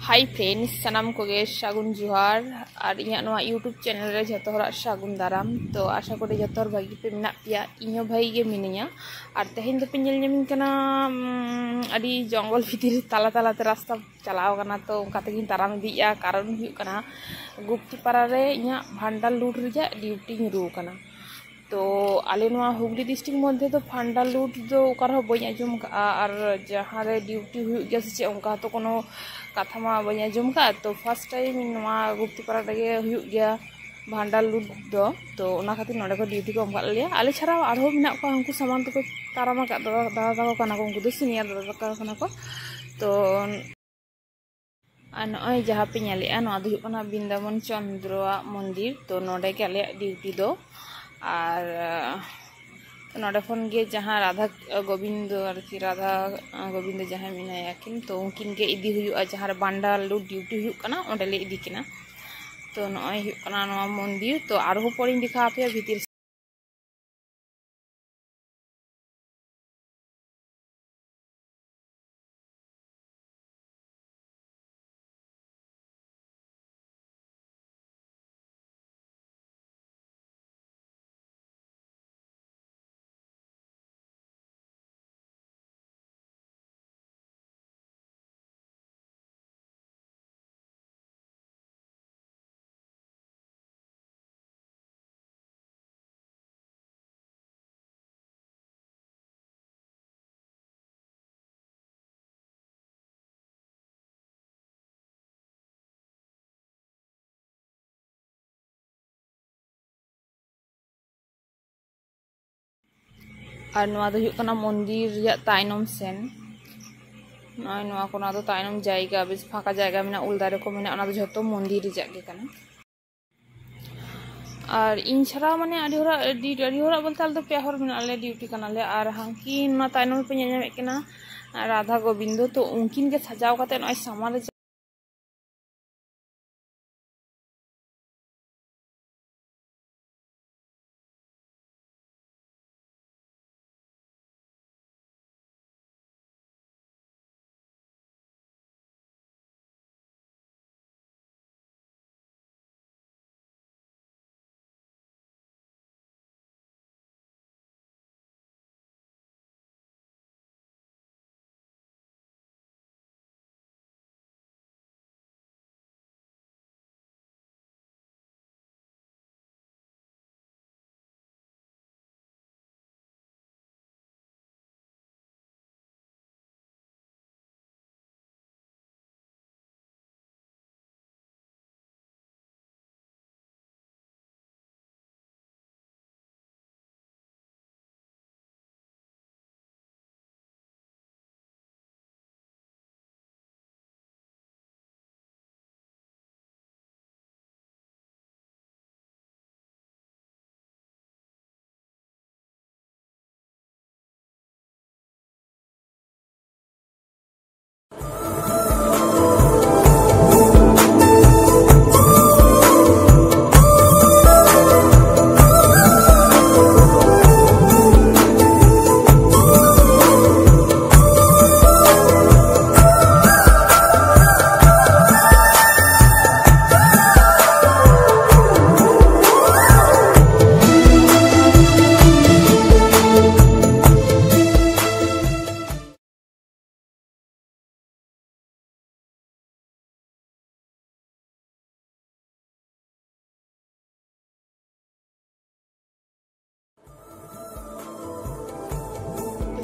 hi friends सनाम को सागुन जुहार और इन YouTube channel रे जो सागुन दाराम तो आशा करी जो भागी पे मेना पे इन भागी गे मिनिया और तेहन तो पे अड़ी जंगल भितर तला तलाते रास्ता चलाव कना तो उनकाते ताराम इदिया कारण हुयुकना गुप्तीपाड़ा रे इया भांडार लूट रिजा ड्यूटी ᱧᱩᱨᱩ कना तो आले हुगली डिस्ट्रिक्ट मध्य तो भांडार लूट दो बी आजम का और जहाँ रे ड्यूटी हुई गया से उनका तो कोनो कथा मा बी आजम का तो फर्स्ट टाइम गुप्तीपाड़ा रे हुई गया भांडार लूट दो तो खातिर नोडे को ड्यूटी को एमका लिया आले छाड़ा आरो मेना को उनको सामान तक तारामा का दादा तको कना को उनको दो सीनियर दादा तको कना को तो नय जहाँ पे नेलेआ नोआ दो हुयुग कना बिंदावन चंद्र मंदिर तो नोडे के आले ड्यूटी दो और नोडे खन गे जहाँ राधा गोविंद आरकी राधा गोविंद जहाँ मेनायाकिन तो उनकिन गे इदी हुयुआ जहाँ रे भांडार लूट ड्यूटी हुयुग कना ओंडे ले इदी किना तो नय हुयुग कना नोआ मंदिर तो आरो परें दिखा पे भीतर और नोआ दो हुयुग कना मंदिर रिया तायनम सेन नय नोआ को ना दो तायनम जायगा बेस फाका जायगा मेना उल दारे को मेना ओना दो झोतो मंदिर रिजा गे कना और इन छाड़ा माने आडी होरा बोलते आले दो पे हर मेना आले ड्यूटी कना ले और हांकिन ना तायनम पे नेमे केना राधा गोविंद तो उनकिन के सजाव काते नय सामान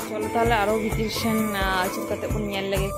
चलो ताले आरो भीतर सेन आचुर काते बन नेल लगे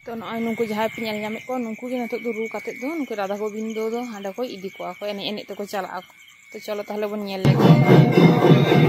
तो नॉय नुकु जहां पे नेल नामे को नुकु के नतो रू काते दो नुकु राधा गोविंद दो हांडे को इदी को एने एने तको चला तो चलो ताहले बन नेल लेगे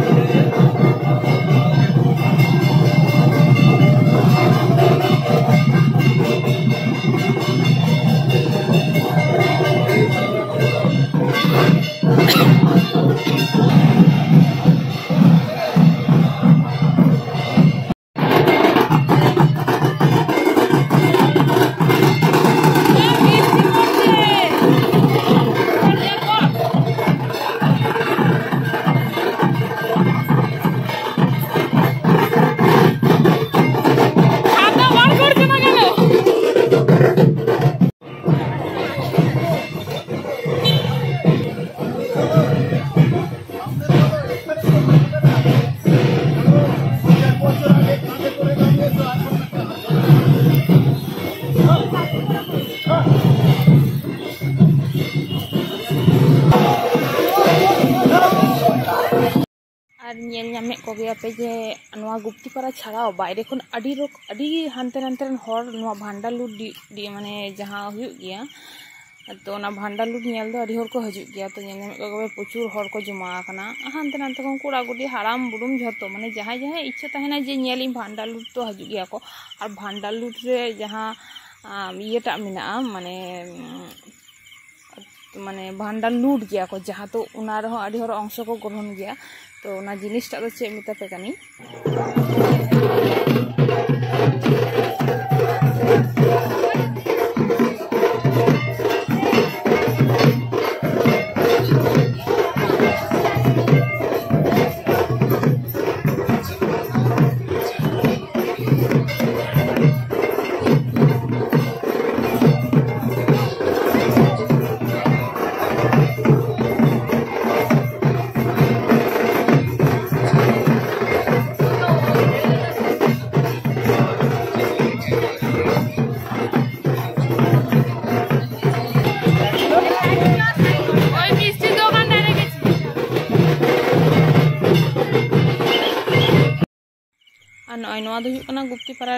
को गया पे जे नवा गुप्ती पारा छाड़ाओ बाहरे खन अडी हानते नानते हर नवा भांडार लूट डी माने जहां हुयुग गया तो ना भांडार लूट नेल दो अडी हर को हजूग गया तो नेल को प्रचुर हर को जमा आकना हानते नानते को कुड़ा गुडी हाराम बुडुम झतो माने जहां जहां इच्छा तहना जे नेल भांडार लूट तो हजूग गया को और भांडार लूट रे जहां इयेटा मेना माने माने भांडार लूट गया को जहां तो उना रहो अडी हर अंश को ग्रहण गया तो ना जिनिसटा दो चे मिता पे कानी गुप्ती पारा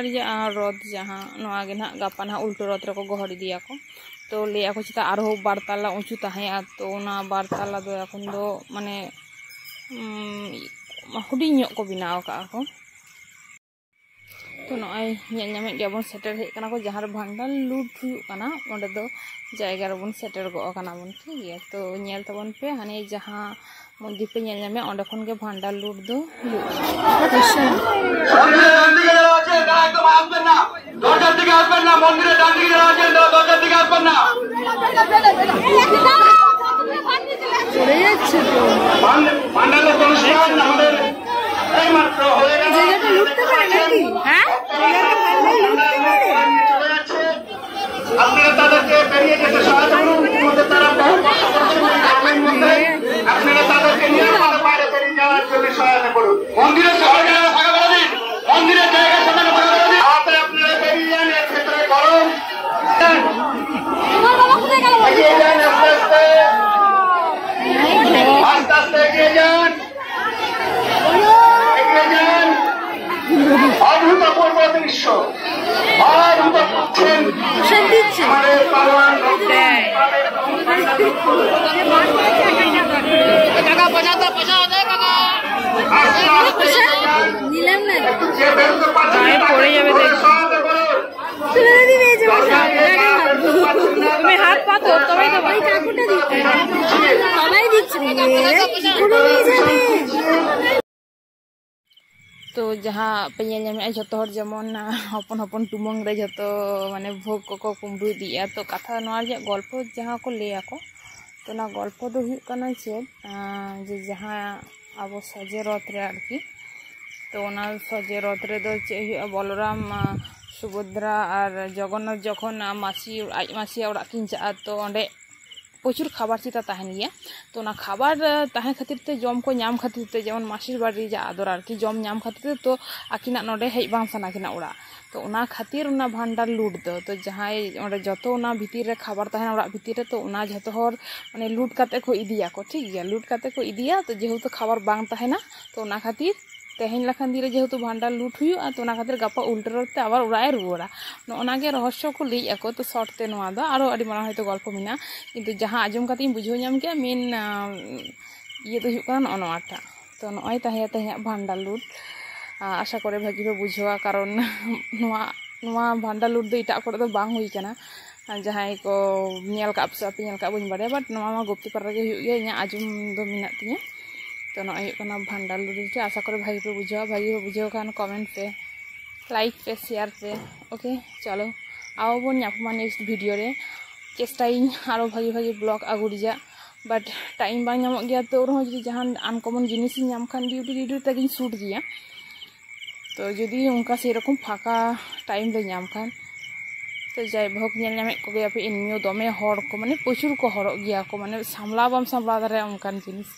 रथ जहाँ गे ना गापा ना उल्टो रथ रको गहर इदिया को तो लिया को चिता आरो बारताला ऊंचू तहाया तो ना बारताला दो एखन दो माने हुडिंग को बनाव का को तो नय नेल नामे गेबन सेटर हे कना को जहां भांडार लूट हुयु कना ओंडे दो जायगा रबन सेटर गो कना बन ठीक है तो नेल तबन पे हाने जहां मंदिर पे नेल नामे ओंडे खन के भांडार लूट दो हुयु एकदम আসবেন না দরজার দিকে আসবেন না মন্দিরের ডান দিকে যারা আছেন দরজার দিকে আসবেন না চলে যাচ্ছে তো ভান্ডারের কোনো শেয়ার না আমাদের এই মাত্র হয়ে গেল জায়গাটা লুটতে পারে নাকি হ্যাঁ জায়গাটা ভান্ডার লুটতে পারে চলে যাচ্ছে আপনারা তাদেরকে বেরিয়ে যেতে সাহায্য করুন মধ্যে তারা বহু কষ্ট করছেন গ্রামের মধ্যে আপনারা তাদেরকে নিরাপদে বাইরে বেরিয়ে যাওয়ার জন্য সহায়তা করুন মন্দিরের সহযোগিতা থাকা করে দিন মন্দিরের জায়গা সামনে করে দিন আপনি আপনারা বেরিয়ে যান এর ক্ষেত্রে গরম এগিয়ে যান আস্তে আস্তে এগিয়ে যান অভূতপূর্ব দৃশ্য অভূতপূর্ব আমাদের পালোয়ান টাকা পয়সা নিলাম না যে বেরোতে পারছে না পড়ে যাবে তুমি হাত পাতো তবে তো ভাই কাকুটা দিতে সবাই দিচ্ছে तो जहाँ पे जो जमन हपन हपन टुमंग रे जो माने भोग को कुम्बू दिया तो कथा गल्प जहाँ को लिया को तो ना गल्प दो हुई कना चेद जे जहाँ अब सजे रथ रे आरकी तो ना सजे रथ रे दो चे बलराम सुभद्रा और जगन्नाथ जखन मासी आज मासी ओड़ा किन चा तो अंडे प्रचुर खाबार चिता तहन गया तो ना खाबार तहन खातिर ते जम को नाम खातिर ते जेमन मासिर बाड़ी जा आदर आरकी जम नाम खातिर तो आकिना नोडे हेज बांग सना किना ओड़ा तो उना खातिर उना भांडार लूट दो तो जहां ओडे जतो उना भीतिर रे खाबार तहन ओड़ा भीतिर रे तो उना जतो हर माने लूट काते को इदिया को ठीक गया लूट काते को इदिया तो जेहेतु खाबार बांग तहना तो उना खातिर तेहन लखान दिन जेहेतु भांडार लूट हुआ तो खातिर गापा उल्टा रोडते आबार उड़ाए रुआड़ा नोनागे रहस्य को लई आको तो शॉर्टते नोआ दो आरो अडी मारा हयतो गल्प मेना किन्तु जहां आजम काते बुझाव नाम के मेन ये तो हुआ नोआटा तो नॉय ताहे ताहे भांडार लूट आशा करे भागी पे बुझावा कारण नोआ भांडार लूट दो इटा करे दो बांग हुई कना जहां को नेल का आपसे पे नेल का बन बारे बट नोआ गुप्ती पारा गे हुई गे आजम दो मिना तिया तो नॉय भांडार लूट आशा करे भागी पे बुझाव खान कमेंट पे लाइक पे शेयर पे ओके चलो आओ बन नापमा नेक्स्ट वीडियो रे चेष्टाई आरो भागी भागी ब्लॉग आगु रिजा बट टाइम बांग नामक गया तो जो जहां अनकमन जिनिस नाम खान ड्यूटी तक शूट गया तो जुदी उनका से रकम फाका टाइम ले नाम खान तो जाइबहक को गया पे इनमियो दमे हर को माने प्रचुर को हरक गया को माने सामला बाम सामला दारे उनकान जिनिस